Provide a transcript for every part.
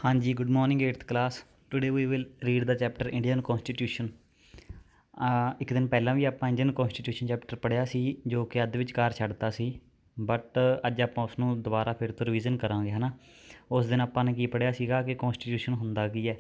हाँ जी, good morning 8th class. Today we will read the chapter Indian constitution. ਇੱਕ ਦਿਨ ਪਹਿਲਾਂ ਵੀ ਆਪਾਂ ਇੰਡੀਅਨ ਕੌਂਸਟੀਟਿਊਸ਼ਨ ਚੈਪਟਰ ਪੜ੍ਹਿਆ ਸੀ ਜੋ ਕਿ ਅੱਧ ਵਿਚਕਾਰ ਛੱਡਤਾ ਸੀ, ਬਟ ਅੱਜ ਆਪਾਂ ਉਸ ਨੂੰ ਦੁਬਾਰਾ ਫਿਰ ਤੋਂ ਰਿਵੀਜ਼ਨ ਕਰਾਂਗੇ ਹੈ ਨਾ। ਉਸ ਦਿਨ ਆਪਾਂ ਨੇ ਕੀ ਪੜ੍ਹਿਆ ਸੀਗਾ ਕਿ ਕੌਂਸਟੀਟਿਊਸ਼ਨ ਹੁੰਦਾ ਕੀ ਹੈ।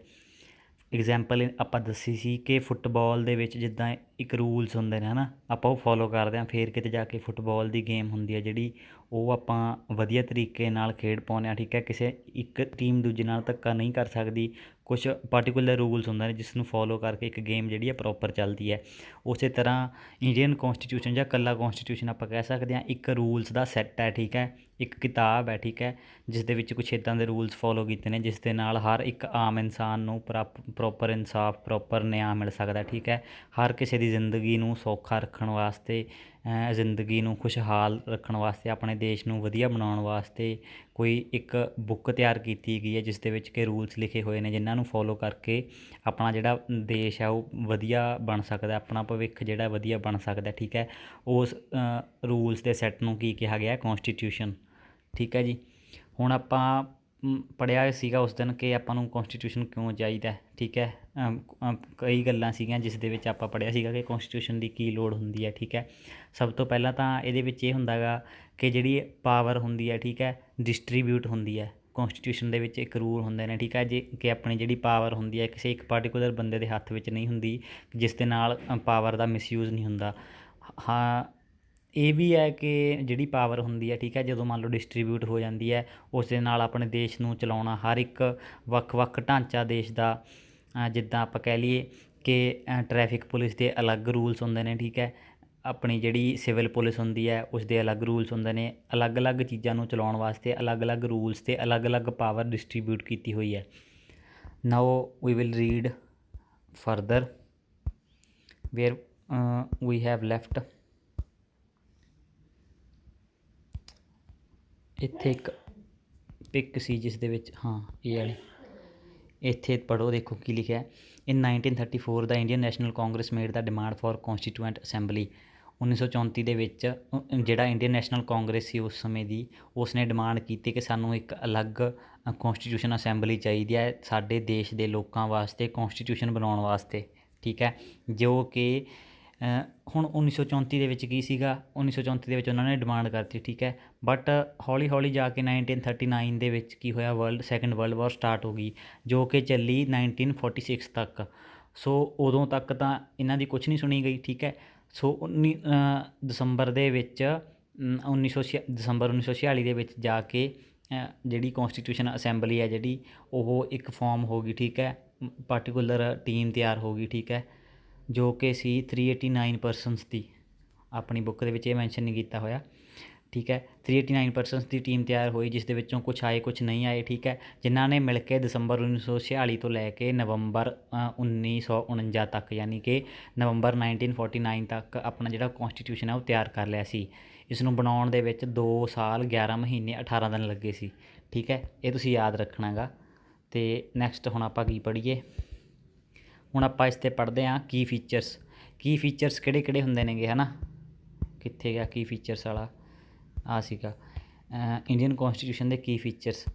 ਐਗਜ਼ਾਮਪਲ ਆਪਾਂ ਦੱਸੀ ਸੀ ਕਿ ਫੁੱਟਬਾਲ ਦੇ ਵਿੱਚ ਜਿੱਦਾਂ ਇੱਕ ਰੂਲਸ ਹੁੰਦੇ ਨੇ ਹੈ ਨਾ, ਆਪਾਂ ਉਹ ਫੋਲੋ ਕਰਦੇ ਹਾਂ, ਫਿਰ ਕਿਤੇ ਜਾ ਕੇ ਫੁੱਟਬਾਲ ਦੀ ਗੇਮ ਹੁੰਦੀ ਹੈ ਜਿਹੜੀ ਉਹ ਆਪਾਂ ਵਧੀਆ ਤਰੀਕੇ ਨਾਲ ਖੇਡ ਪਾਉਂਦੇ ਹਾਂ। ਠੀਕ ਹੈ, ਕਿਸੇ ਇੱਕ ਟੀਮ ਦੂਜੇ ਨਾਲ ਧੱਕਾ ਨਹੀਂ ਕਰ ਸਕਦੀ। ਕੁਛ ਪਾਰਟੀਕੂਲਰ ਰੂਲਸ ਹੁੰਦੇ ਨੇ ਜਿਸ ਨੂੰ ਫੋਲੋ ਕਰਕੇ ਇੱਕ ਗੇਮ ਜਿਹੜੀ ਹੈ ਪ੍ਰੋਪਰ ਚੱਲਦੀ ਹੈ। ਉਸੇ ਤਰ੍ਹਾਂ ਇੰਡੀਅਨ ਕੌਂਸਟੀਟਿਊਸ਼ਨ ਜਾਂ ਇਕੱਲਾ ਕੌਂਸਟੀਟਿਊਸ਼ਨ ਆਪਾਂ ਕਹਿ ਸਕਦੇ ਹਾਂ ਇੱਕ ਰੂਲਸ ਦਾ ਸੈੱਟ ਹੈ। ਠੀਕ ਹੈ, ਇੱਕ ਕਿਤਾਬ ਹੈ। ਠੀਕ ਹੈ, ਜਿਸ ਦੇ ਵਿੱਚ ਕੁਛ ਇੱਦਾਂ ਦੇ ਰੂਲਸ ਫੋਲੋ ਕੀਤੇ ਨੇ ਜਿਸ ਦੇ ਨਾਲ ਹਰ ਇੱਕ ਆਮ ਇਨਸਾਨ ਨੂੰ ਪ੍ਰੋਪਰ ਇਨਸਾਫ, ਪ੍ਰੋਪਰ ਨਿਆਂ ਮਿਲ ਸਕਦਾ। ਠੀਕ ਹੈ, ਹਰ ਕਿਸੇ ਦੀ ਜ਼ਿੰਦਗੀ ਨੂੰ ਸੌਖਾ ਰੱਖਣ ਵਾਸਤੇ, ਜ਼ਿੰਦਗੀ ਨੂੰ ਖੁਸ਼ਹਾਲ ਰੱਖਣ ਵਾਸਤੇ, ਆਪਣੇ ਦੇਸ਼ ਨੂੰ ਵਧੀਆ ਬਣਾਉਣ ਵਾਸਤੇ ਕੋਈ ਇੱਕ ਬੁੱਕ ਤਿਆਰ ਕੀਤੀ ਗਈ ਹੈ ਜਿਸ ਦੇ ਵਿੱਚ ਕਿ ਰੂਲਸ ਲਿਖੇ ਹੋਏ ਨੇ ਜਿਨ੍ਹਾਂ ਨੂੰ ਫੋਲੋ ਕਰਕੇ ਆਪਣਾ ਜਿਹੜਾ ਦੇਸ਼ ਹੈ ਉਹ ਵਧੀਆ ਬਣ ਸਕਦਾ, ਆਪਣਾ ਭਵਿੱਖ ਜਿਹੜਾ ਵਧੀਆ ਬਣ ਸਕਦਾ। ਠੀਕ ਹੈ, ਉਸ ਰੂਲਸ ਦੇ ਸੈੱਟ ਨੂੰ ਕੀ ਕਿਹਾ ਗਿਆ? ਕੌਂਸਟੀਟਿਊਸ਼ਨ। ਠੀਕ ਹੈ ਜੀ, ਹੁਣ ਆਪਾਂ ਪੜ੍ਹਿਆ ਸੀਗਾ ਉਸ ਦਿਨ ਕਿ ਆਪਾਂ ਨੂੰ ਕੌਂਸਟੀਟਿਊਸ਼ਨ ਕਿਉਂ ਚਾਹੀਦਾ। ਠੀਕ ਹੈ, ਕਈ ਗੱਲਾਂ ਸੀਗੀਆਂ ਜਿਸ ਦੇ ਵਿੱਚ ਆਪਾਂ ਪੜ੍ਹਿਆ ਸੀਗਾ ਕਿ ਕੌਂਸਟੀਟਿਊਸ਼ਨ ਦੀ ਕੀ ਲੋੜ ਹੁੰਦੀ ਹੈ। ਠੀਕ ਹੈ, ਸਭ ਤੋਂ ਪਹਿਲਾਂ ਤਾਂ ਇਹਦੇ ਵਿੱਚ ਇਹ ਹੁੰਦਾ ਗਾ ਕਿ ਜਿਹੜੀ ਪਾਵਰ ਹੁੰਦੀ ਹੈ, ਠੀਕ ਹੈ, ਡਿਸਟਰੀਬਿਊਟ ਹੁੰਦੀ ਹੈ। ਕੌਂਸਟੀਟਿਊਸ਼ਨ ਦੇ ਵਿੱਚ ਇੱਕ ਰੂਲ ਹੁੰਦੇ ਨੇ, ਠੀਕ ਹੈ ਜੀ, ਕਿ ਆਪਣੀ ਜਿਹੜੀ ਪਾਵਰ ਹੁੰਦੀ ਹੈ ਕਿਸੇ ਇੱਕ ਪਾਰਟੀਕੂਲਰ ਬੰਦੇ ਦੇ ਹੱਥ ਵਿੱਚ ਨਹੀਂ ਹੁੰਦੀ, ਜਿਸ ਦੇ ਨਾਲ ਪਾਵਰ ਦਾ ਮਿਸਯੂਜ਼ ਨਹੀਂ ਹੁੰਦਾ। ਹਾਂ, ਇਹ ਵੀ ਹੈ ਕਿ ਜਿਹੜੀ ਪਾਵਰ ਹੁੰਦੀ ਹੈ, ਠੀਕ ਹੈ, ਜਦੋਂ ਮੰਨ ਲਓ ਡਿਸਟਰੀਬਿਊਟ ਹੋ ਜਾਂਦੀ ਹੈ ਉਸ ਦੇ ਨਾਲ ਆਪਣੇ ਦੇਸ਼ ਨੂੰ ਚਲਾਉਣਾ ਹਰ ਇੱਕ ਵੱਖ ਢਾਂਚਾ ਦੇਸ਼ ਦਾ, ਜਿੱਦਾਂ ਆਪਾਂ ਕਹਿ ਲਈਏ ਕਿ ਟ੍ਰੈਫਿਕ ਪੁਲਿਸ ਦੇ ਅਲੱਗ ਰੂਲਸ ਹੁੰਦੇ ਨੇ। ਠੀਕ ਹੈ, ਆਪਣੀ ਜਿਹੜੀ ਸਿਵਲ ਪੁਲਿਸ ਹੁੰਦੀ ਹੈ ਉਸ ਦੇ ਅਲੱਗ ਰੂਲਸ ਹੁੰਦੇ ਨੇ। ਅਲੱਗ ਚੀਜ਼ਾਂ ਨੂੰ ਚਲਾਉਣ ਵਾਸਤੇ ਅਲੱਗ ਰੂਲਸ ਅਤੇ ਅਲੱਗ ਪਾਵਰ ਡਿਸਟਰੀਬਿਊਟ ਕੀਤੀ ਹੋਈ ਹੈ। Now we will read further where we have left. ਇੱਥੇ ਇੱਕ ਪਿਕ ਸੀ ਜਿਸ ਦੇ ਵਿੱਚ ਇਹ ਵਾਲੀ ਇੱਥੇ ਪੜ੍ਹੋ, ਦੇਖੋ ਕੀ ਲਿਖਿਆ। In 1934 the Indian National Congress made the demand for constituent assembly. 1934 ਦੇ ਵਿੱਚ ਜਿਹੜਾ ਇੰਡੀਅਨ ਨੈਸ਼ਨਲ ਕਾਂਗਰਸ ਸੀ ਉਸ ਸਮੇਂ ਦੀ, ਉਸ ਨੇ ਡਿਮਾਂਡ ਕੀਤੀ ਕਿ ਸਾਨੂੰ ਇੱਕ ਅਲੱਗ ਕੌਂਸਟੀਟਿਊਸ਼ਨ ਅਸੈਂਬਲੀ ਚਾਹੀਦੀ ਹੈ ਸਾਡੇ ਦੇਸ਼ ਦੇ ਲੋਕਾਂ ਵਾਸਤੇ, ਕੌਂਸਟੀਟਿਊਸ਼ਨ ਬਣਾਉਣ ਵਾਸਤੇ। ਠੀਕ ਹੈ, ਜੋ ਕਿ ਹੁਣ 1934 ਦੇ ਵਿੱਚ ਕੀ ਸੀਗਾ, 1934 ਦੇ ਵਿੱਚ ਉਹਨਾਂ ਨੇ ਡਿਮਾਂਡ ਕਰਤੀ। ਠੀਕ ਹੈ, ਬਟ ਹੌਲੀ ਜਾ ਕੇ 1939 ਦੇ ਵਿੱਚ ਕੀ ਹੋਇਆ, ਸੈਕੰਡ ਵਰਲਡ ਵਾਰ ਸਟਾਰਟ ਹੋ ਗਈ ਜੋ ਕਿ ਚੱਲੀ 1946 ਤੱਕ। ਸੋ ਉਦੋਂ ਤੱਕ ਤਾਂ ਇਹਨਾਂ ਦੀ ਕੁਛ ਨਹੀਂ ਸੁਣੀ ਗਈ। ਠੀਕ ਹੈ, ਸੋ ਦਸੰਬਰ ਦੇ ਵਿੱਚ ਦਸੰਬਰ 1946 ਦੇ ਵਿੱਚ ਜਾ ਕੇ ਜਿਹੜੀ ਕੌਂਸਟੀਟਿਊਸ਼ਨ ਅਸੈਂਬਲੀ ਹੈ ਜਿਹੜੀ ਉਹ ਇੱਕ ਫਾਰਮ ਹੋ ਗਈ। ਠੀਕ ਹੈ, ਪਾਰਟੀਕੂਲਰ ਟੀਮ ਤਿਆਰ ਹੋ ਗਈ। ਠੀਕ ਹੈ, ਜੋ ਕਿ ਸੀ 389 ਪਰਸਨਸ ਦੀ, ਆਪਣੀ ਬੁੱਕ ਦੇ ਵਿੱਚ ਇਹ ਮੈਂਸ਼ਨ ਨਹੀਂ ਕੀਤਾ ਹੋਇਆ। ਠੀਕ ਹੈ, 389 ਪਰਸਨਸ ਦੀ ਟੀਮ ਤਿਆਰ ਹੋਈ ਜਿਸ ਦੇ ਵਿੱਚੋਂ ਕੁਛ ਆਏ ਕੁਛ ਨਹੀਂ ਆਏ। ਠੀਕ ਹੈ, ਜਿਨ੍ਹਾਂ ਨੇ ਮਿਲ ਕੇ ਦਸੰਬਰ 1946 ਤੋਂ ਲੈ ਕੇ ਨਵੰਬਰ 1949 ਤੱਕ, ਯਾਨੀ ਕਿ ਨਵੰਬਰ 1949 ਤੱਕ ਆਪਣਾ ਜਿਹੜਾ ਕੌਂਸਟੀਟਿਊਸ਼ਨ ਹੈ ਉਹ ਤਿਆਰ ਕਰ ਲਿਆ ਸੀ। ਇਸ ਨੂੰ ਬਣਾਉਣ ਦੇ ਵਿੱਚ 2 ਸਾਲ 11 ਮਹੀਨੇ 18 ਦਿਨ ਲੱਗੇ ਸੀ। ਠੀਕ ਹੈ, ਇਹ ਤੁਸੀਂ ਯਾਦ ਰੱਖਣਾ ਗਾ। ਅਤੇ ਨੈਕਸਟ ਹੁਣ ਆਪਾਂ ਕੀ ਪੜ੍ਹੀਏ, ਹੁਣ ਆਪਾਂ ਇਸ 'ਤੇ ਪੜ੍ਹਦੇ ਹਾਂ ਕੀ ਫੀਚਰਸ ਕਿਹੜੇ ਹੁੰਦੇ ਨੇਗੇ ਹੈ ਨਾ। ਕਿੱਥੇ ਗਿਆ ਕੀ ਫੀਚਰਸ ਵਾਲਾ, ਆ ਸੀਗਾ ਇੰਡੀਅਨ ਕੌਂਸਟੀਟਿਊਸ਼ਨ ਦੇ ਕੀ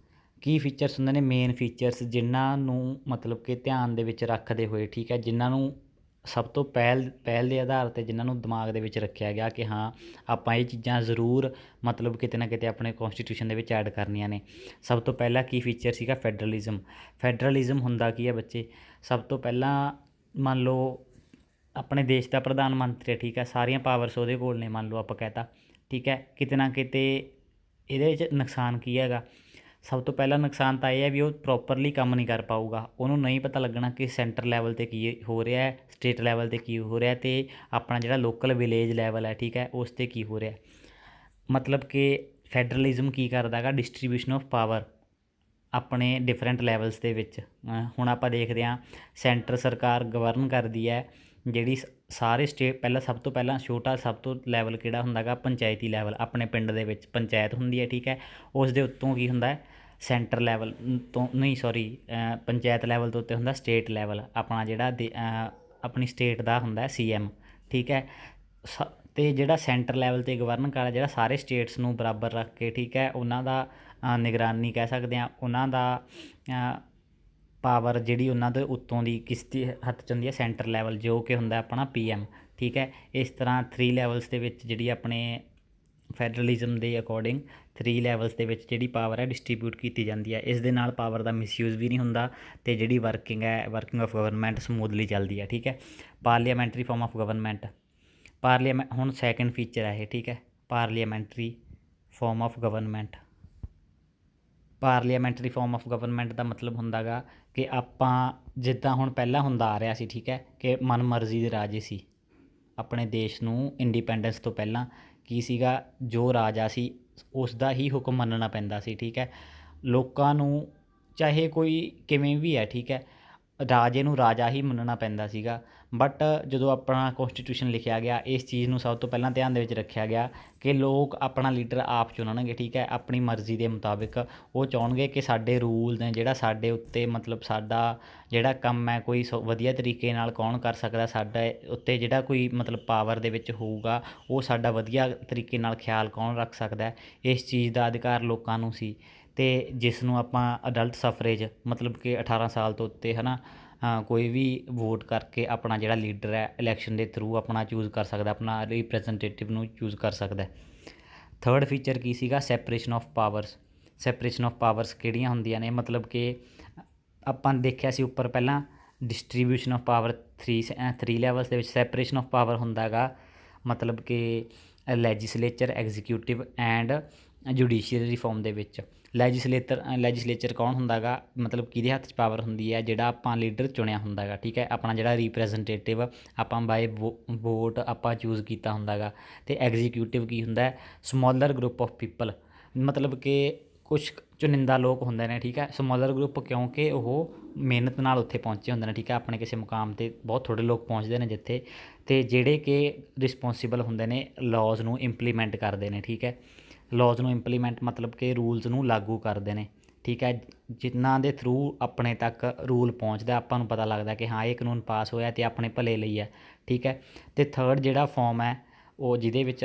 ਫੀਚਰਸ ਹੁੰਦੇ ਨੇ, ਮੇਨ ਫੀਚਰਸ ਜਿਨ੍ਹਾਂ ਨੂੰ ਮਤਲਬ ਕਿ ਧਿਆਨ ਦੇ ਵਿੱਚ ਰੱਖਦੇ ਹੋਏ, ਠੀਕ ਹੈ, ਜਿਨ੍ਹਾਂ ਨੂੰ ਸਭ ਤੋਂ ਪਹਿਲ ਦੇ ਆਧਾਰ 'ਤੇ ਜਿਨ੍ਹਾਂ ਨੂੰ ਦਿਮਾਗ ਦੇ ਵਿੱਚ ਰੱਖਿਆ ਗਿਆ ਕਿ ਹਾਂ ਆਪਾਂ ਇਹ ਚੀਜ਼ਾਂ ਜ਼ਰੂਰ ਮਤਲਬ ਕਿਤੇ ਨਾ ਕਿਤੇ ਆਪਣੇ ਕੌਂਸਟੀਟਿਊਸ਼ਨ ਦੇ ਵਿੱਚ ਐਡ ਕਰਨੀਆਂ ਨੇ। ਸਭ ਤੋਂ ਪਹਿਲਾ ਕੀ ਫੀਚਰ ਸੀਗਾ? ਫੈਡਰਲਿਜ਼ਮ ਹੁੰਦਾ ਕੀ ਹੈ ਬੱਚੇ? ਸਭ ਤੋਂ ਪਹਿਲਾਂ ਮੰਨ ਲਓ ਆਪਣੇ ਦੇਸ਼ ਦਾ ਪ੍ਰਧਾਨ ਮੰਤਰੀ ਹੈ, ਠੀਕ ਹੈ, ਸਾਰੀਆਂ ਪਾਵਰਸ ਉਹਦੇ ਕੋਲ ਨੇ ਮੰਨ ਲਓ ਆਪਾਂ ਕਹਿਤਾ। ਠੀਕ ਹੈ, ਕਿਤੇ ਨਾ ਕਿਤੇ ਇਹਦੇ ਵਿੱਚ ਨੁਕਸਾਨ ਕੀ ਹੈਗਾ? ਸਭ ਤੋਂ ਪਹਿਲਾ ਨੁਕਸਾਨ ਤਾਂ ਇਹ ਹੈ ਵੀ ਉਹ ਪ੍ਰੋਪਰਲੀ ਕੰਮ ਨਹੀਂ ਕਰ ਪਾਊਗਾ, ਉਹਨੂੰ ਨਹੀਂ ਪਤਾ ਲੱਗਣਾ ਕਿ ਸੈਂਟਰ ਲੈਵਲ 'ਤੇ ਕੀ ਹੋ ਰਿਹਾ ਹੈ, ਸਟੇਟ ਲੈਵਲ 'ਤੇ ਕੀ ਹੋ ਰਿਹਾ, ਅਤੇ ਆਪਣਾ ਜਿਹੜਾ ਲੋਕਲ ਵਿਲੇਜ ਲੈਵਲ ਹੈ, ਠੀਕ ਹੈ, ਉਸ 'ਤੇ ਕੀ ਹੋ ਰਿਹਾ। ਮਤਲਬ ਕਿ ਫੈਡਰਲਿਜ਼ਮ ਕੀ ਕਰਦਾ ਹੈਗਾ? ਡਿਸਟਰੀਬਿਊਸ਼ਨ ਆਫ ਪਾਵਰ ਆਪਣੇ ਡਿਫਰੈਂਟ ਲੈਵਲਸ ਦੇ ਵਿੱਚ। ਹੁਣ ਆਪਾਂ ਦੇਖਦੇ ਹਾਂ ਸੈਂਟਰ ਸਰਕਾਰ ਗਵਰਨ ਕਰਦੀ ਹੈ ਜਿਹੜੀ ਸਾਰੇ ਸਭ ਤੋਂ ਪਹਿਲਾਂ ਛੋਟਾ ਸਭ ਤੋਂ ਲੈਵਲ ਕਿਹੜਾ ਹੁੰਦਾ ਗਾ? ਪੰਚਾਇਤੀ ਲੈਵਲ। ਆਪਣੇ ਪਿੰਡ ਦੇ ਵਿੱਚ ਪੰਚਾਇਤ ਹੁੰਦੀ ਹੈ। ਠੀਕ ਹੈ, ਉਸ ਦੇ ਉੱਤੋਂ ਕੀ ਹੁੰਦਾ? ਸੈਂਟਰ ਲੈਵਲ ਤੋਂ ਨਹੀਂ, ਪੰਚਾਇਤ ਲੈਵਲ ਤੋਂ ਉੱਤੇ ਹੁੰਦਾ ਸਟੇਟ ਲੈਵਲ, ਆਪਣਾ ਜਿਹੜਾ ਆਪਣੀ ਸਟੇਟ ਦਾ ਹੁੰਦਾ CM। ਠੀਕ ਹੈ, ਅਤੇ ਜਿਹੜਾ ਸੈਂਟਰ ਲੈਵਲ 'ਤੇ ਗਵਰਨ ਕਰਦਾ, ਜਿਹੜਾ ਸਾਰੇ ਸਟੇਟਸ ਨੂੰ ਬਰਾਬਰ ਰੱਖ ਕੇ, ਠੀਕ ਹੈ, ਉਹਨਾਂ ਦਾ ਨਿਗਰਾਨੀ ਕਹਿ ਸਕਦੇ ਹਾਂ, ਉਹਨਾਂ ਦਾ ਪਾਵਰ ਜਿਹੜੀ ਉਹਨਾਂ ਦੇ ਉੱਤੋਂ ਦੀ ਕਿਸ ਦੇ ਹੱਥ 'ਚ ਹੁੰਦੀ ਹੈ, ਸੈਂਟਰ ਲੈਵਲ, ਜੋ ਕਿ ਹੁੰਦਾ ਆਪਣਾ PM, ਠੀਕ ਹੈ। ਇਸ ਤਰ੍ਹਾਂ 3 ਲੈਵਲਸ ਦੇ ਵਿੱਚ ਜਿਹੜੀ ਆਪਣੇ ਫੈਡਰਲਿਜ਼ਮ ਦੇ ਅਕੋਰਡਿੰਗ 3 ਲੈਵਲਸ ਦੇ ਵਿੱਚ ਜਿਹੜੀ ਪਾਵਰ ਹੈ ਡਿਸਟਰੀਬਿਊਟ ਕੀਤੀ ਜਾਂਦੀ ਹੈ। ਇਸ ਦੇ ਨਾਲ ਪਾਵਰ ਦਾ ਮਿਸਯੂਜ਼ ਵੀ ਨਹੀਂ ਹੁੰਦਾ ਅਤੇ ਜਿਹੜੀ ਵਰਕਿੰਗ ਆਫ ਗਵਰਨਮੈਂਟ ਸਮੂਥਲੀ ਚੱਲਦੀ ਹੈ, ਠੀਕ ਹੈ। ਪਾਰਲੀਆਮੈਂਟਰੀ ਫਾਰਮ ਆਫ ਗਵਰਨਮੈਂਟ, ਹੁਣ ਸੈਕਿੰਡ ਫੀਚਰ ਹੈ ਇਹ, ਠੀਕ ਹੈ। Parliamentary form of government, parliamentary form of government ਦਾ ਮਤਲਬ ਹੁੰਦਾ ਗਾ ਕਿ ਆਪਾਂ ਜਿੱਦਾਂ ਹੁਣ ਪਹਿਲਾਂ ਹੁੰਦਾ ਆ ਰਿਹਾ ਸੀ, ਠੀਕ ਹੈ, ਕਿ ਮਨਮਰਜ਼ੀ ਦੇ ਰਾਜੇ ਸੀ ਆਪਣੇ ਦੇਸ਼ ਨੂੰ ਇੰਡੀਪੈਂਡੈਂਸ ਤੋਂ ਪਹਿਲਾਂ। ਕੀ ਸੀਗਾ, ਜੋ ਰਾਜਾ ਸੀ ਉਸ ਦਾ ਹੀ ਹੁਕਮ ਮੰਨਣਾ ਪੈਂਦਾ ਸੀ, ਠੀਕ ਹੈ। ਲੋਕਾਂ ਨੂੰ ਚਾਹੇ ਕੋਈ ਕਿਵੇਂ ਵੀ ਹੈ, ਠੀਕ ਹੈ, ਰਾਜੇ ਨੂੰ ਰਾਜਾ ਹੀ ਮੰਨਣਾ ਪੈਂਦਾ ਸੀਗਾ। ਬਟ ਜਦੋਂ ਆਪਣਾ ਕੌਨਸਟੀਟਿਊਸ਼ਨ ਲਿਖਿਆ ਗਿਆ, ਇਸ ਚੀਜ਼ ਨੂੰ ਸਭ ਤੋਂ ਪਹਿਲਾਂ ਧਿਆਨ ਦੇ ਵਿੱਚ ਰੱਖਿਆ ਗਿਆ ਕਿ ਲੋਕ ਆਪਣਾ ਲੀਡਰ ਆਪ ਚੁਣਨਗੇ, ਠੀਕ ਹੈ, ਆਪਣੀ ਮਰਜ਼ੀ ਦੇ ਮੁਤਾਬਿਕ। ਉਹ ਚਾਹੁੰਣਗੇ ਕਿ ਸਾਡੇ ਰੂਲ ਨੇ ਜਿਹੜਾ ਸਾਡੇ ਉੱਤੇ, ਮਤਲਬ ਸਾਡਾ ਜਿਹੜਾ ਕੰਮ ਹੈ ਕੋਈ ਵਧੀਆ ਤਰੀਕੇ ਨਾਲ ਕੌਣ ਕਰ ਸਕਦਾ, ਸਾਡੇ ਉੱਤੇ ਜਿਹੜਾ ਕੋਈ ਮਤਲਬ ਪਾਵਰ ਦੇ ਵਿੱਚ ਹੋਊਗਾ ਉਹ ਸਾਡਾ ਵਧੀਆ ਤਰੀਕੇ ਨਾਲ ਖਿਆਲ ਕੌਣ ਰੱਖ ਸਕਦਾ, ਇਸ ਚੀਜ਼ ਦਾ ਅਧਿਕਾਰ ਲੋਕਾਂ ਨੂੰ ਸੀ। ਅਤੇ ਜਿਸ ਨੂੰ ਆਪਾਂ ਅਡਲਟ ਸਫਰੇਜ, ਮਤਲਬ ਕਿ 18 ਸਾਲ ਤੋਂ ਉੱਤੇ ਹੈ ਨਾ, ਕੋਈ ਵੀ ਵੋਟ ਕਰਕੇ ਆਪਣਾ ਜਿਹੜਾ ਲੀਡਰ ਹੈ ਇਲੈਕਸ਼ਨ ਦੇ ਥਰੂ ਆਪਣਾ ਚੂਜ਼ ਕਰ ਸਕਦਾ, ਆਪਣਾ ਰਿਪਰੈਜ਼ੈਂਟੇਟਿਵ ਨੂੰ ਚੂਜ਼ ਕਰ ਸਕਦਾ। ਥਰਡ ਫੀਚਰ ਕੀ ਸੀਗਾ, separation of powers. Separation of powers ਕਿਹੜੀਆਂ ਹੁੰਦੀਆਂ ਨੇ, ਮਤਲਬ ਕਿ ਆਪਾਂ ਦੇਖਿਆ ਸੀ ਉੱਪਰ ਪਹਿਲਾਂ ਡਿਸਟਰੀਬਿਊਸ਼ਨ ਆਫ ਪਾਵਰ 3 ਲੈਵਲਸ ਦੇ ਵਿੱਚ। ਸੈਪਰੇਸ਼ਨ ਆਫ ਪਾਵਰ ਹੁੰਦਾ ਗਾ ਮਤਲਬ ਕਿ ਲੈਜਿਸਲੇਚਰ, ਐਗਜ਼ੀਕਿਊਟਿਵ ਐਂਡ ਜੁਡੀਸ਼ੀਅਰੀ ਫਾਰਮ ਦੇ ਵਿੱਚ। ਲੈਜਿਸਲੇਚਰ ਕੌਣ ਹੁੰਦਾ ਗਾ, ਮਤਲਬ ਕਿਹਦੇ ਹੱਥ 'ਚ ਪਾਵਰ ਹੁੰਦੀ ਹੈ, ਜਿਹੜਾ ਆਪਾਂ ਲੀਡਰ ਚੁਣਿਆ ਹੁੰਦਾ ਗਾ, ਠੀਕ ਹੈ, ਆਪਣਾ ਜਿਹੜਾ ਰਿਪਰੈਜ਼ੈਂਟੇਟਿਵ ਆਪਾਂ ਬਾਏ ਵੋਟ ਆਪਾਂ ਚੂਜ਼ ਕੀਤਾ ਹੁੰਦਾ ਗਾ। ਅਤੇ ਐਗਜ਼ੀਕਿਊਟਿਵ ਕੀ ਹੁੰਦਾ, ਸਮੋਲਰ ਗਰੁੱਪ ਆਫ ਪੀਪਲ, ਮਤਲਬ ਕਿ ਕੁਛ ਚੁਣਿੰਦਾ ਲੋਕ ਹੁੰਦੇ ਨੇ, ਠੀਕ ਹੈ। ਸਮੋਲਰ ਗਰੁੱਪ ਕਿਉਂਕਿ ਉਹ ਮਿਹਨਤ ਨਾਲ ਉੱਥੇ ਪਹੁੰਚੇ ਹੁੰਦੇ ਨੇ, ਠੀਕ ਹੈ, ਆਪਣੇ ਕਿਸੇ ਮੁਕਾਮ 'ਤੇ ਬਹੁਤ ਥੋੜ੍ਹੇ ਲੋਕ ਪਹੁੰਚਦੇ ਨੇ ਜਿੱਥੇ, ਅਤੇ ਜਿਹੜੇ ਕਿ ਰਿਸਪੋਂਸੀਬਲ ਹੁੰਦੇ ਨੇ ਲੋਜ਼ ਨੂੰ ਇੰਪਲੀਮੈਂਟ ਕਰਦੇ ਨੇ, ਠੀਕ ਹੈ। ਲੋਜ਼ ਨੂੰ ਇੰਪਲੀਮੈਂਟ ਮਤਲਬ ਕਿ ਰੂਲਸ ਨੂੰ ਲਾਗੂ ਕਰਦੇ ਨੇ, ਠੀਕ ਹੈ, ਜਿਨ੍ਹਾਂ ਦੇ ਥਰੂ ਆਪਣੇ ਤੱਕ ਰੂਲ ਪਹੁੰਚਦਾ, ਆਪਾਂ ਨੂੰ ਪਤਾ ਲੱਗਦਾ ਕਿ ਹਾਂ ਇਹ ਕਾਨੂੰਨ ਪਾਸ ਹੋਇਆ ਅਤੇ ਆਪਣੇ ਭਲੇ ਲਈ ਹੈ, ਠੀਕ ਹੈ। ਅਤੇ ਥਰਡ ਜਿਹੜਾ ਫਾਰਮ ਹੈ ਉਹ ਜਿਹਦੇ ਵਿੱਚ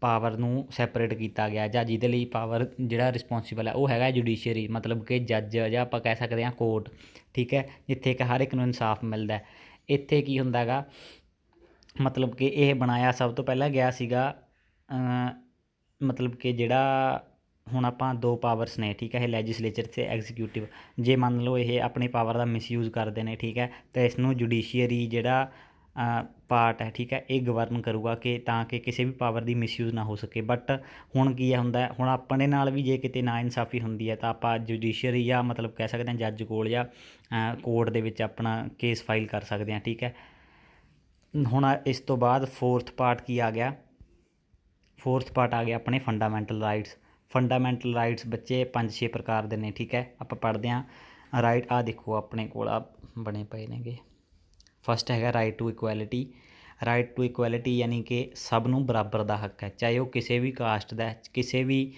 ਪਾਵਰ ਨੂੰ ਸੈਪਰੇਟ ਕੀਤਾ ਗਿਆ, ਜਾਂ ਜਿਹਦੇ ਲਈ ਪਾਵਰ ਜਿਹੜਾ ਰਿਸਪੋਂਸੀਬਲ ਹੈ ਉਹ ਹੈਗਾ ਜੁਡੀਸ਼ੀਅਰੀ, ਮਤਲਬ ਕਿ ਜੱਜ, ਜਾਂ ਆਪਾਂ ਕਹਿ ਸਕਦੇ ਹਾਂ ਕੋਰਟ, ਠੀਕ ਹੈ, ਜਿੱਥੇ ਕਿ ਹਰ ਇੱਕ ਨੂੰ ਇਨਸਾਫ ਮਿਲਦਾ। ਇੱਥੇ ਕੀ ਹੁੰਦਾ ਗਾ, ਮਤਲਬ ਕਿ ਇਹ ਬਣਾਇਆ ਸਭ ਤੋਂ ਪਹਿਲਾਂ ਗਿਆ ਸੀਗਾ, ਮਤਲਬ ਕਿ ਜਿਹੜਾ ਹੁਣ ਆਪਾਂ 2 ਪਾਵਰਸ ਨੇ, ਠੀਕ ਹੈ, ਇਹ ਲੈਜਿਸਲੇਚਰ ਅਤੇ ਐਗਜ਼ੀਕਿਊਟਿਵ। ਜੇ ਮੰਨ ਲਓ ਇਹ ਆਪਣੀ ਪਾਵਰ ਦਾ ਮਿਸਯੂਜ਼ ਕਰਦੇ ਨੇ, ਠੀਕ ਹੈ, ਤਾਂ ਇਸ ਨੂੰ ਜੁਡੀਸ਼ੀਅਰੀ ਜਿਹੜਾ ਪਾਰਟ ਹੈ, ਠੀਕ ਹੈ, ਇਹ ਗਵਰਨ ਕਰੂਗਾ ਕਿ ਤਾਂ ਕਿ ਕਿਸੇ ਵੀ ਪਾਵਰ ਦੀ ਮਿਸਯੂਜ਼ ਨਾ ਹੋ ਸਕੇ। ਬਟ ਹੁਣ ਕੀ ਹੁੰਦਾ, ਹੁਣ ਆਪਣੇ ਨਾਲ ਵੀ ਜੇ ਕਿਤੇ ਨਾ ਇਨਸਾਫੀ ਹੁੰਦੀ ਹੈ ਤਾਂ ਆਪਾਂ ਜੁਡੀਸ਼ੀਅਰੀ ਜਾਂ ਮਤਲਬ ਕਹਿ ਸਕਦੇ ਹਾਂ ਜੱਜ ਕੋਲ ਜਾਂ ਕੋਰਟ ਦੇ ਵਿੱਚ ਆਪਣਾ ਕੇਸ ਫਾਈਲ ਕਰ ਸਕਦੇ ਹਾਂ, ਠੀਕ ਹੈ। ਹੁਣ ਇਸ ਤੋਂ ਬਾਅਦ ਫੋਰਥ ਪਾਰਟ ਕੀ ਆ ਗਿਆ, ਫੋਰਥ ਪਾਰਟ ਆ ਗਿਆ ਆਪਣੇ ਫੰਡਾਮੈਂਟਲ ਰਾਈਟਸ। ਫੰਡਾਮੈਂਟਲ ਰਾਈਟਸ ਬੱਚੇ 5-6 ਪ੍ਰਕਾਰ ਦੇ ਨੇ, ਠੀਕ ਹੈ, ਆਪਾਂ ਪੜ੍ਹਦੇ ਹਾਂ। ਰਾਈਟ ਆ ਦੇਖੋ ਆਪਣੇ ਕੋਲ ਆ ਬਣੇ ਪਏ ਨੇਗੇ। ਫਸਟ ਹੈਗਾ right to equality. Right to equality ਯਾਨੀ ਕਿ ਸਭ ਨੂੰ ਬਰਾਬਰ ਦਾ ਹੱਕ ਹੈ, ਚਾਹੇ ਉਹ ਕਿਸੇ ਵੀ ਕਾਸਟ ਦਾ, ਕਿਸੇ ਵੀ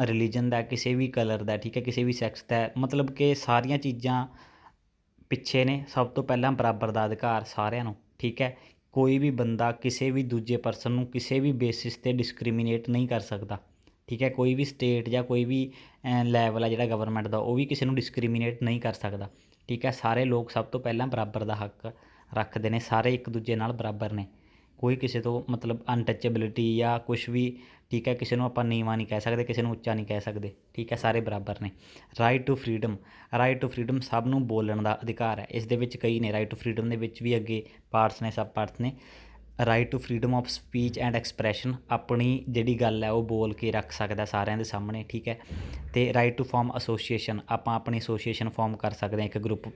ਰਿਲੀਜਨ ਦਾ, ਕਿਸੇ ਵੀ ਕਲਰ ਦਾ, ਠੀਕ ਹੈ, ਕਿਸੇ ਵੀ ਸੈਕਸ ਦਾ, ਮਤਲਬ ਕਿ ਸਾਰੀਆਂ ਚੀਜ਼ਾਂ ਪਿੱਛੇ ਨੇ। ਸਭ ਤੋਂ ਪਹਿਲਾਂ ਬਰਾਬਰ ਦਾ ਅਧਿਕਾਰ ਸਾਰਿਆਂ ਨੂੰ, ਠੀਕ ਹੈ। ਕੋਈ ਵੀ ਬੰਦਾ ਕਿਸੇ ਵੀ ਦੂਜੇ ਪਰਸਨ ਨੂੰ ਕਿਸੇ ਵੀ ਬੇਸਿਸ 'ਤੇ ਡਿਸਕ੍ਰੀਮੀਨੇਟ ਨਹੀਂ ਕਰ ਸਕਦਾ, ਠੀਕ ਹੈ। ਕੋਈ ਵੀ ਸਟੇਟ ਜਾਂ ਕੋਈ ਵੀ ਲੈਵਲ ਹੈ ਜਿਹੜਾ ਗਵਰਨਮੈਂਟ ਦਾ, ਉਹ ਵੀ ਕਿਸੇ ਨੂੰ ਡਿਸਕ੍ਰੀਮੀਨੇਟ ਨਹੀਂ ਕਰ ਸਕਦਾ, ਠੀਕ ਹੈ। ਸਾਰੇ ਲੋਕ ਸਭ ਤੋਂ ਪਹਿਲਾਂ ਬਰਾਬਰ ਦਾ ਹੱਕ ਰੱਖਦੇ ਨੇ, ਸਾਰੇ ਇੱਕ ਦੂਜੇ ਨਾਲ ਬਰਾਬਰ ਨੇ, ਕੋਈ ਕਿਸੇ ਤੋਂ ਮਤਲਬ ਅਨਟੱਚੇਬਿਲਿਟੀ ਜਾਂ ਕੁਛ ਵੀ, ਠੀਕ ਹੈ, ਕਿਸੇ ਨੂੰ ਆਪਾਂ ਨੀਵਾਂ ਨਹੀਂ ਕਹਿ ਸਕਦੇ, ਕਿਸੇ ਨੂੰ ਉੱਚਾ ਨਹੀਂ ਕਹਿ ਸਕਦੇ, ਠੀਕ ਹੈ, ਸਾਰੇ ਬਰਾਬਰ ਨੇ। Right to freedom. Right to freedom ਸਭ ਨੂੰ ਬੋਲਣ ਦਾ ਅਧਿਕਾਰ ਹੈ। ਇਸ ਦੇ ਵਿੱਚ ਕਈ ਨੇ, ਰਾਈਟ ਟੂ ਫਰੀਡਮ ਦੇ ਵਿੱਚ ਵੀ ਅੱਗੇ ਪਾਰਟਸ ਨੇ, ਸਬ ਪਾਰਟਸ ਨੇ। Right to freedom of speech and expression, ਆਪਣੀ ਜਿਹੜੀ ਗੱਲ ਹੈ ਉਹ ਬੋਲ ਕੇ ਰੱਖ ਸਕਦਾ ਸਾਰਿਆਂ ਦੇ ਸਾਹਮਣੇ, ਠੀਕ ਹੈ। ਅਤੇ ਰਾਈਟ ਟੂ ਫਾਰਮ ਐਸੋਸੀਏਸ਼ਨ, ਆਪਾਂ ਆਪਣੀ ਐਸੋਸੀਏਸ਼ਨ ਫਾਰਮ ਕਰ ਸਕਦੇ ਹਾਂ, ਇੱਕ ਗਰੁੱਪ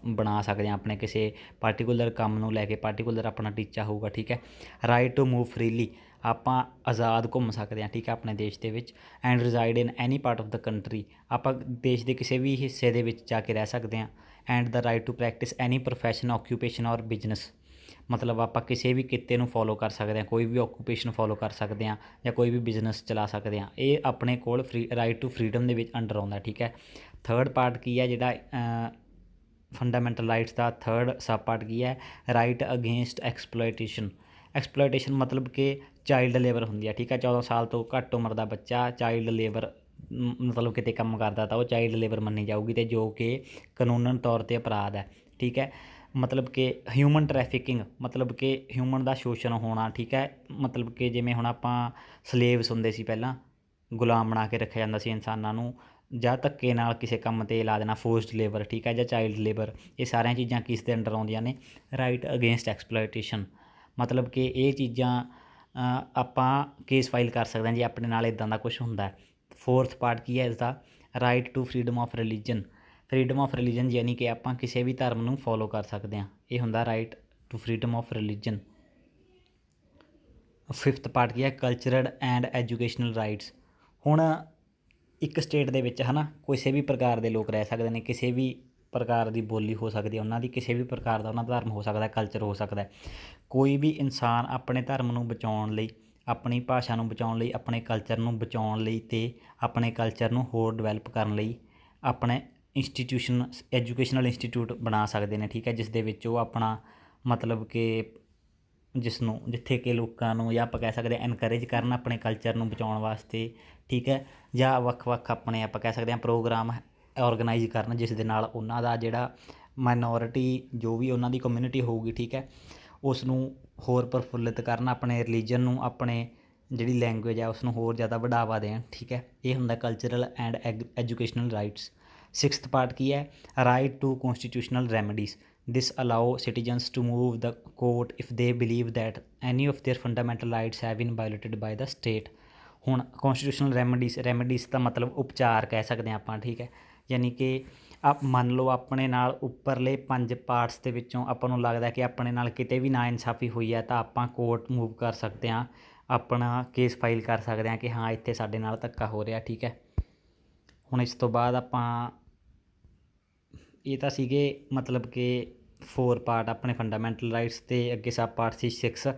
ਬਣਾ ਸਕਦੇ ਹਾਂ ਆਪਣੇ ਕਿਸੇ ਪਾਰਟੀਕੂਲਰ ਕੰਮ ਨੂੰ ਲੈ ਕੇ, ਪਾਰਟੀਕੂਲਰ ਆਪਣਾ ਟੀਚਾ ਹੋਊਗਾ, ਠੀਕ ਹੈ। ਰਾਈਟ ਟੂ ਮੂਵ ਫਰੀਲੀ, ਆਪਾਂ ਆਜ਼ਾਦ ਘੁੰਮ ਸਕਦੇ ਹਾਂ, ਠੀਕ ਹੈ, ਆਪਣੇ ਦੇਸ਼ ਦੇ ਵਿੱਚ। And reside in any part of the country, ਆਪਾਂ ਦੇਸ਼ ਦੇ ਕਿਸੇ ਵੀ ਹਿੱਸੇ ਦੇ ਵਿੱਚ ਜਾ ਕੇ ਰਹਿ ਸਕਦੇ ਹਾਂ। And the right to practise any profession, occupation or business, ਮਤਲਬ ਆਪਾਂ ਕਿਸੇ ਵੀ ਕਿੱਤੇ ਨੂੰ ਫੋਲੋ ਕਰ ਸਕਦੇ ਹਾਂ, ਕੋਈ ਵੀ ਆਕੂਪੇਸ਼ਨ ਫੋਲੋ ਕਰ ਸਕਦੇ ਹਾਂ, ਜਾਂ ਕੋਈ ਵੀ ਬਿਜ਼ਨਸ ਚਲਾ ਸਕਦੇ ਹਾਂ। ਇਹ ਆਪਣੇ ਕੋਲ ਰਾਈਟ ਟੂ ਫਰੀਡਮ ਦੇ ਵਿੱਚ ਅੰਡਰ ਆਉਂਦਾ, ਠੀਕ ਹੈ। ਥਰਡ ਪਾਰਟ ਕੀ ਹੈ ਜਿਹੜਾ ਫੰਡਾਮੈਂਟਲ ਰਾਈਟਸ ਦਾ ਥਰਡ ਸਬ ਪਾਰਟ ਕੀ ਹੈ, ਰਾਈਟ ਅਗੇਂਸਟ ਐਕਸਪਲੋਇਟੇਸ਼ਨ। ਐਕਸਪਲੋਇਟੇਸ਼ਨ ਮਤਲਬ ਕਿ ਚਾਈਲਡ ਲੇਬਰ ਹੁੰਦੀ ਹੈ, ਠੀਕ ਹੈ, 14 ਸਾਲ ਤੋਂ ਘੱਟ ਉਮਰ ਦਾ ਬੱਚਾ ਚਾਈਲਡ ਲੇਬਰ ਮਤਲਬ ਕਿਤੇ ਕੰਮ ਕਰਦਾ ਤਾਂ ਉਹ ਚਾਈਲਡ ਲੇਬਰ ਮੰਨੀ ਜਾਊਗੀ, ਅਤੇ ਜੋ ਕਿ ਕਾਨੂੰਨਨ ਤੌਰ 'ਤੇ ਅਪਰਾਧ ਹੈ। ਠੀਕ ਹੈ, ਮਤਲਬ ਕਿ ਹਿਊਮਨ ਟਰੈਫਿਕਿੰਗ ਮਤਲਬ ਕਿ ਹਿਊਮਨ ਦਾ ਸ਼ੋਸ਼ਣ ਹੋਣਾ। ਠੀਕ ਹੈ, ਮਤਲਬ ਕਿ ਜਿਵੇਂ ਹੁਣ ਆਪਾਂ ਸਲੇਵਸ ਹੁੰਦੇ ਸੀ ਪਹਿਲਾਂ, ਗੁਲਾਮ ਬਣਾ ਕੇ ਰੱਖਿਆ ਜਾਂਦਾ ਸੀ ਇਨਸਾਨਾਂ ਨੂੰ, ਜਾਂ ਧੱਕੇ ਨਾਲ ਕਿਸੇ ਕੰਮ 'ਤੇ ਲਾ ਦੇਣਾ, ਫੋਰਸਡ ਲੇਬਰ। ਠੀਕ ਹੈ, ਜਾਂ ਚਾਈਲਡ ਲੇਬਰ, ਇਹ ਸਾਰੀਆਂ ਚੀਜ਼ਾਂ ਕਿਸ ਦੇ ਅੰਡਰ ਆਉਂਦੀਆਂ ਨੇ? Right against exploitation. ਮਤਲਬ ਕਿ ਇਹ ਚੀਜ਼ਾਂ ਆਪਾਂ ਕੇਸ ਫਾਈਲ ਕਰ ਸਕਦੇ ਹਾਂ ਜੇ ਆਪਣੇ ਨਾਲ ਇੱਦਾਂ ਦਾ ਕੁਛ ਹੁੰਦਾ। ਫੋਰਥ ਪਾਰਟ ਕੀ ਹੈ ਇਸਦਾ? Right to freedom of religion. Freedom of religion ਯਾਨੀ ਕਿ ਆਪਾਂ ਕਿਸੇ ਵੀ ਧਰਮ ਨੂੰ ਫੋਲੋ ਕਰ ਸਕਦੇ ਹਾਂ, ਇਹ ਹੁੰਦਾ right to freedom of religion. Fifth part ਕੀ ਹੈ? Cultural and educational rights. ਹੁਣ ਇੱਕ ਸਟੇਟ ਦੇ ਵਿੱਚ ਹੈ ਨਾ, ਕਿਸੇ ਵੀ ਪ੍ਰਕਾਰ ਦੇ ਲੋਕ ਰਹਿ ਸਕਦੇ ਨੇ, ਕਿਸੇ ਵੀ ਪ੍ਰਕਾਰ ਦੀ ਬੋਲੀ ਹੋ ਸਕਦੀ ਹੈ ਉਹਨਾਂ ਦੀ, ਕਿਸੇ ਵੀ ਪ੍ਰਕਾਰ ਦਾ ਉਹਨਾਂ ਦਾ ਧਰਮ ਹੋ ਸਕਦਾ, ਕਲਚਰ ਹੋ ਸਕਦਾ। ਕੋਈ ਵੀ ਇਨਸਾਨ ਆਪਣੇ ਧਰਮ ਨੂੰ ਬਚਾਉਣ ਲਈ, ਆਪਣੀ ਭਾਸ਼ਾ ਨੂੰ ਬਚਾਉਣ ਲਈ, ਆਪਣੇ ਕਲਚਰ ਨੂੰ ਬਚਾਉਣ ਲਈ ਅਤੇ ਆਪਣੇ ਕਲਚਰ ਨੂੰ ਹੋਰ ਡਿਵੈਲਪ ਕਰਨ ਲਈ ਆਪਣੇ ਇੰਸਟੀਟਿਊਸ਼ਨ, ਐਜੂਕੇਸ਼ਨਲ ਇੰਸਟੀਟਿਊਟ ਬਣਾ ਸਕਦੇ ਨੇ। ਠੀਕ ਹੈ, ਜਿਸ ਦੇ ਵਿੱਚ ਉਹ ਆਪਣਾ ਮਤਲਬ ਕਿ ਜਿੱਥੇ ਕਿ ਲੋਕਾਂ ਨੂੰ, ਜਾਂ ਆਪਾਂ ਕਹਿ ਸਕਦੇ ਹਾਂ ਐਨਕਰੇਜ ਕਰਨ ਆਪਣੇ ਕਲਚਰ ਨੂੰ ਬਚਾਉਣ ਵਾਸਤੇ। ਠੀਕ ਹੈ, ਜਾਂ ਵੱਖ ਆਪਣੇ ਆਪਾਂ ਕਹਿ ਸਕਦੇ ਹਾਂ ਪ੍ਰੋਗਰਾਮ ਔਰਗਨਾਈਜ਼ ਕਰਨ, ਜਿਸ ਦੇ ਨਾਲ ਉਹਨਾਂ ਦਾ ਜਿਹੜਾ ਮਾਈਨੋਰਿਟੀ, ਜੋ ਵੀ ਉਹਨਾਂ ਦੀ ਕਮਿਊਨਿਟੀ ਹੋਊਗੀ, ਠੀਕ ਹੈ, ਉਸ ਨੂੰ ਹੋਰ ਪ੍ਰਫੁੱਲਿਤ ਕਰਨ, ਆਪਣੇ ਰਿਲੀਜਨ ਨੂੰ, ਆਪਣੇ ਜਿਹੜੀ ਲੈਂਗੁਏਜ ਹੈ ਉਸ ਨੂੰ ਹੋਰ ਜ਼ਿਆਦਾ ਵਧਾਵਾ ਦੇਣ। ਠੀਕ ਹੈ, ਇਹ ਹੁੰਦਾ cultural and educational rights. Sixth part ਕੀ ਹੈ? Right to constitutional remedies. This allow citizens to move the court if they believe that any of their fundamental rights have been violated by the state। ਹੁਣ ਕੌਂਸਟੀਟਿਊਸ਼ਨਲ remedies ਦਾ ਮਤਲਬ ਉਪਚਾਰ ਕਹਿ ਸਕਦੇ ਹਾਂ ਆਪਾਂ। ਠੀਕ ਹੈ, ਯਾਨੀ ਕਿ ਮੰਨ ਲਓ ਆਪਣੇ ਨਾਲ ਉੱਪਰਲੇ 5 ਪਾਰਟਸ ਦੇ ਵਿੱਚੋਂ ਆਪਾਂ ਨੂੰ ਲੱਗਦਾ ਕਿ ਆਪਣੇ ਨਾਲ ਕਿਤੇ ਵੀ ਨਾਇਨਸਾਫੀ ਹੋਈ ਹੈ ਤਾਂ ਆਪਾਂ ਕੋਰਟ ਮੂਵ ਕਰ ਸਕਦੇ ਹਾਂ, ਆਪਣਾ ਕੇਸ ਫਾਈਲ ਕਰ ਸਕਦੇ ਹਾਂ ਕਿ ਹਾਂ ਇੱਥੇ ਸਾਡੇ ਨਾਲ ਧੱਕਾ ਹੋ ਰਿਹਾ। ਠੀਕ ਹੈ, ਹੁਣ ਇਸ ਤੋਂ ਬਾਅਦ ਆਪਾਂ, ਇਹ ਤਾਂ ਸੀਗੇ ਮਤਲਬ ਕਿ 4 ਪਾਰਟ ਆਪਣੇ ਫੰਡਾਮੈਂਟਲ ਰਾਈਟਸ, ਅਤੇ ਅੱਗੇ ਸਬ ਪਾਰਟ ਸੀ 6।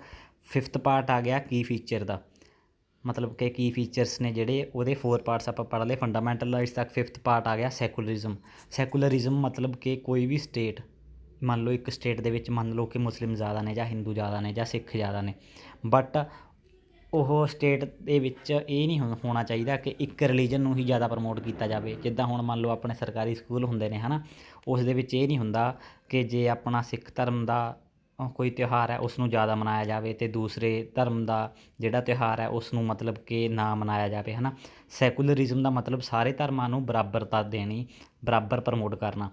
ਫਿਫਥ ਪਾਰਟ ਆ ਗਿਆ ਕੀ ਫੀਚਰ ਦਾ, ਮਤਲਬ ਕਿ ਕੀ ਫੀਚਰਸ ਨੇ ਜਿਹੜੇ, ਉਹਦੇ 4 ਪਾਰਟਸ ਆਪਾਂ ਪੜ੍ਹ ਲਏ ਫੰਡਾਮੈਂਟਲ ਰਾਈਟਸ ਤੱਕ। ਫਿਫਥ ਪਾਰਟ ਆ ਗਿਆ ਸੈਕੂਲਰਿਜ਼ਮ। ਸੈਕੂਲਰਿਜ਼ਮ ਮਤਲਬ ਕਿ ਕੋਈ ਵੀ ਸਟੇਟ, ਮੰਨ ਲਓ ਇੱਕ ਸਟੇਟ ਦੇ ਵਿੱਚ ਮੰਨ ਲਓ ਕਿ ਮੁਸਲਿਮ ਜ਼ਿਆਦਾ ਨੇ, ਜਾਂ ਹਿੰਦੂ ਜ਼ਿਆਦਾ ਨੇ, ਜਾਂ ਸਿੱਖ ਜ਼ਿਆਦਾ ਨੇ, ਬਟ ਉਹ ਸਟੇਟ ਦੇ ਵਿੱਚ ਇਹ ਨਹੀਂ ਹੋਣਾ ਚਾਹੀਦਾ ਕਿ ਇੱਕ ਰਿਲੀਜਨ ਨੂੰ ਹੀ ਜ਼ਿਆਦਾ ਪ੍ਰਮੋਟ ਕੀਤਾ ਜਾਵੇ। ਜਿੱਦਾਂ ਹੁਣ ਮੰਨ ਲਓ ਆਪਣੇ ਸਰਕਾਰੀ ਸਕੂਲ ਹੁੰਦੇ ਨੇ ਹੈ ਨਾ, ਉਸ ਦੇ ਵਿੱਚ ਇਹ ਨਹੀਂ ਹੁੰਦਾ ਕਿ ਜੇ ਆਪਣਾ ਸਿੱਖ ਧਰਮ ਦਾ ਕੋਈ ਤਿਉਹਾਰ ਹੈ ਉਸ ਨੂੰ ਜ਼ਿਆਦਾ ਮਨਾਇਆ ਜਾਵੇ ਅਤੇ ਦੂਸਰੇ ਧਰਮ ਦਾ ਜਿਹੜਾ ਤਿਉਹਾਰ ਹੈ ਉਸ ਨੂੰ ਮਤਲਬ ਕਿ ਨਾ ਮਨਾਇਆ ਜਾਵੇ ਹੈ ਨਾ। ਸੈਕੂਲਰਿਜ਼ਮ ਦਾ ਮਤਲਬ ਸਾਰੇ ਧਰਮਾਂ ਨੂੰ ਬਰਾਬਰਤਾ ਦੇਣੀ, ਬਰਾਬਰ ਪ੍ਰਮੋਟ ਕਰਨਾ।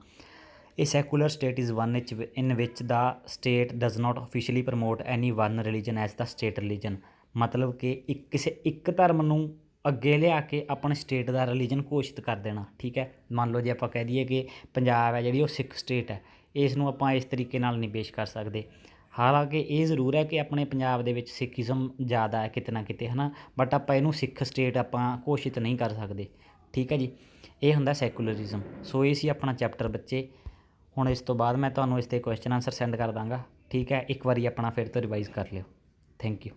A secular state is one in which the state does not officially promote any one religion as the state religion। ਮਤਲਬ ਕਿ ਕਿਸੇ ਇੱਕ ਧਰਮ ਨੂੰ ਅੱਗੇ ਲਿਆ ਕੇ ਆਪਣੇ ਸਟੇਟ ਦਾ ਰਿਲੀਜਨ ਘੋਸ਼ਿਤ ਕਰ ਦੇਣਾ। ਠੀਕ ਹੈ, ਮੰਨ ਲਓ ਜੇ ਆਪਾਂ ਕਹਿ ਦਈਏ ਕਿ ਪੰਜਾਬ ਹੈ ਜਿਹੜੀ ਉਹ ਸਿੱਖ ਸਟੇਟ ਹੈ, ਇਸ ਨੂੰ ਆਪਾਂ ਇਸ ਤਰੀਕੇ ਨਾਲ ਨਹੀਂ ਪੇਸ਼ ਕਰ ਸਕਦੇ। ਹਾਲਾਂਕਿ ਇਹ ਜ਼ਰੂਰ ਹੈ ਕਿ ਆਪਣੇ ਪੰਜਾਬ ਦੇ ਵਿੱਚ ਸਿੱਖੀਜ਼ਮ ਜ਼ਿਆਦਾ ਹੈ ਕਿਤੇ ਨਾ ਕਿਤੇ ਹੈ ਨਾ, ਬਟ ਆਪਾਂ ਇਹਨੂੰ ਸਿੱਖ ਸਟੇਟ ਆਪਾਂ ਘੋਸ਼ਿਤ ਨਹੀਂ ਕਰ ਸਕਦੇ। ਠੀਕ ਹੈ ਜੀ, ਇਹ ਹੁੰਦਾ ਸੈਕੂਲਰਿਜ਼ਮ। ਸੋ ਇਹ ਸੀ ਆਪਣਾ ਚੈਪਟਰ ਬੱਚੇ। ਹੁਣ ਇਸ ਤੋਂ ਬਾਅਦ ਮੈਂ ਤੁਹਾਨੂੰ ਇਸ 'ਤੇ ਕੁਐਸਚਨ ਆਨਸਰ ਸੈਂਡ ਕਰ ਦਾਂਗਾ। ਠੀਕ ਹੈ, ਇੱਕ ਵਾਰੀ ਆਪਣਾ ਫਿਰ ਤੋਂ ਰਿਵਾਈਜ਼ ਕਰ ਲਿਓ। Thank you.